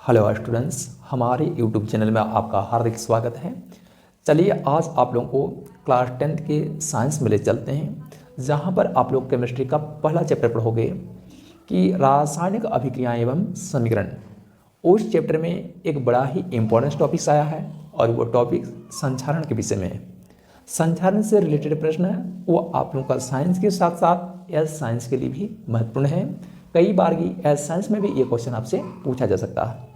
Hello students, हमारे YouTube channel में आपका हार्दिक स्वागत है। चलिए आज आप लोगों को क्लास 10th के साइंस में ले चलते हैं, जहां पर आप लोग केमिस्ट्री का पहला चैप्टर पढ़ोगे कि रासायनिक अभिक्रियाएं एवं समीकरण। उस चैप्टर में एक बड़ा ही इम्पोर्टेंट टॉपिक आया है और वो टॉपिक संचारण के विषय में है। संचारण से रिलेटेड प्रश्न है वो आप लोगों का साइंस के साथ साथ एस साइंस के लिए भी महत्वपूर्ण है। कई बार की एस साइंस में भी ये क्वेश्चन आपसे पूछा जा सकता है।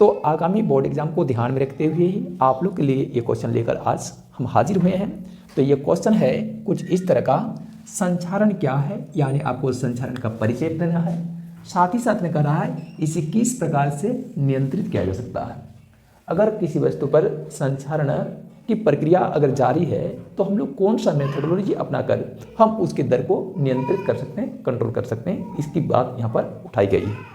तो आगामी बोर्ड एग्जाम को ध्यान में रखते हुए ही आप लोग के लिए ये क्वेश्चन लेकर आज हम हाजिर हुए हैं। तो ये क्वेश्चन है कुछ इस तरह का, संचारण क्या है, यानी आपको संचारण का परिचय देना है। साथ ही साथ में कह रहा है इसे किस प्रकार से नियंत्रित किया जा सकता है। अगर किसी वस्तु पर संचारण की प्रक्रिया अगर जारी है तो हम लोग कौन सा मेथोडोलॉजी अपनाकर हम उसके दर को नियंत्रित कर सकते हैं, कंट्रोल कर सकते हैं, इसकी बात यहाँ पर उठाई गई है।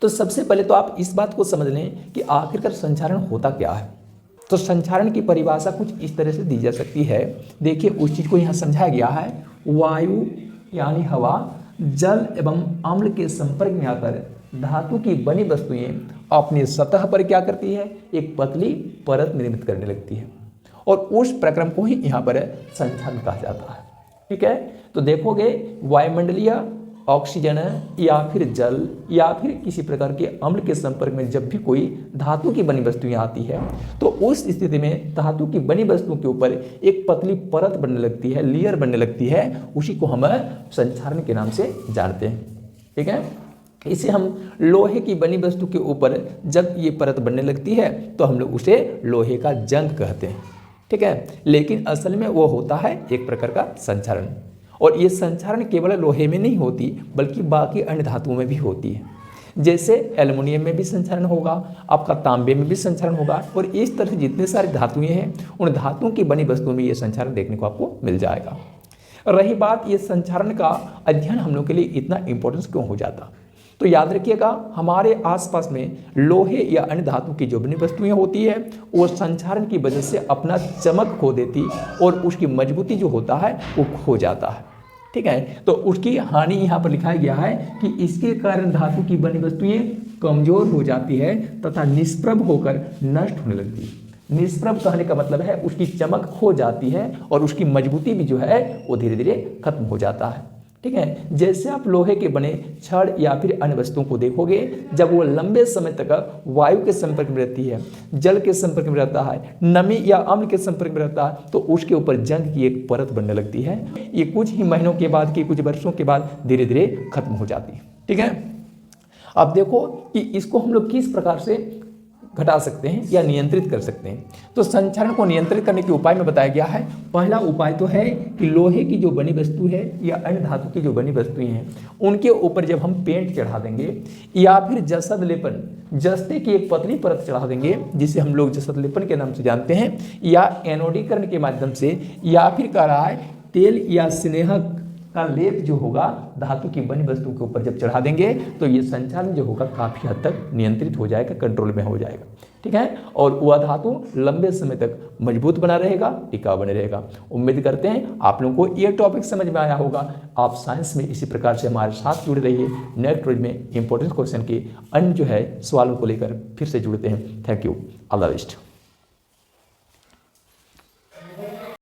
तो सबसे पहले तो आप इस बात को समझ लें कि आखिरकार संचारण होता क्या है। तो संचारण की परिभाषा कुछ इस तरह से दी जा सकती है। देखिए उस चीज़ को यहाँ समझाया गया है, वायु यानी हवा जल एवं अम्ल के संपर्क में आकर धातु की बनी वस्तुएं अपनी सतह पर क्या करती है, एक पतली परत निर्मित करने लगती है और उस प्रक्रम को ही यहाँ पर संचारण कहा जाता है। ठीक है, तो देखोगे वायुमंडलीय ऑक्सीजन या फिर जल या फिर किसी प्रकार के अम्ल के संपर्क में जब भी कोई धातु की बनी वस्तुएं आती है तो उस स्थिति में धातु की बनी वस्तुओं के ऊपर एक पतली परत बनने लगती है, लेयर बनने लगती है। उसी को हम संचारण के नाम से जानते हैं। ठीक है, इसे हम लोहे की बनी वस्तु के ऊपर जब ये परत बनने लगती है तो हम लोग उसे लोहे का जंग कहते हैं। ठीक है, लेकिन असल में वो होता है एक प्रकार का संचारण। और ये संचारण केवल लोहे में नहीं होती बल्कि बाकी अन्य धातुओं में भी होती है। जैसे एल्युमिनियम में भी संचारण होगा, आपका तांबे में भी संचारण होगा और इस तरह से जितने सारी धातुएं हैं उन धातुओं की बनी वस्तुओं में ये संचारण देखने को आपको मिल जाएगा। रही बात ये संचारण का अध्ययन हम लोग के लिए इतना इंपॉर्टेंस क्यों हो जाता, तो याद रखिएगा हमारे आसपास में लोहे या अन्य धातु की जो बनी वस्तुएं होती है वो संचारण की वजह से अपना चमक खो देती और उसकी मजबूती जो होता है वो खो जाता है। ठीक है, तो उसकी हानि यहाँ पर लिखाया गया है कि इसके कारण धातु की बनी वस्तुएं कमजोर हो जाती है तथा निष्प्रभ होकर नष्ट होने लगती है। निष्प्रभ कहने का मतलब है उसकी चमक खो जाती है और उसकी मजबूती भी जो है वो धीरे धीरे खत्म हो जाता है। ठीक है, जैसे आप लोहे के बने छड़ या फिर अन्य वस्तुओं को देखोगे, जब वो लंबे समय तक वायु के संपर्क में रहती है, जल के संपर्क में रहता है, नमी या अम्ल के संपर्क में रहता है तो उसके ऊपर जंग की एक परत बनने लगती है। ये कुछ ही महीनों के बाद कि कुछ वर्षों के बाद धीरे धीरे खत्म हो जाती है। ठीक है, अब देखो कि इसको हम लोग किस प्रकार से घटा सकते हैं या नियंत्रित कर सकते हैं। तो संचारण को नियंत्रित करने के उपाय में बताया गया है। पहला उपाय तो है कि लोहे की जो बनी वस्तु है या अन्य धातु की जो बनी वस्तुएं हैं उनके ऊपर जब हम पेंट चढ़ा देंगे या फिर जसद लेपन, जस्ते की एक पतली परत चढ़ा देंगे जिसे हम लोग जसद लेपन के नाम से जानते हैं, या एनोडीकरण के माध्यम से, या फिर कह रहा है तेल या स्नेहक का लेप जो होगा धातु की बनी वस्तु के ऊपर जब चढ़ा देंगे तो ये संचालन जो होगा काफ़ी हद तक नियंत्रित हो जाएगा, कंट्रोल में हो जाएगा। ठीक है, और वह धातु लंबे समय तक मजबूत बना रहेगा, टिकाऊ बने रहेगा। उम्मीद करते हैं आप लोगों को ये टॉपिक समझ में आया होगा। आप साइंस में इसी प्रकार से हमारे साथ जुड़े रहिए। नेक्स्ट वीडियो में इंपॉर्टेंट क्वेश्चन के अन्य जो है सवालों को लेकर फिर से जुड़ते हैं। Thank you, all the best.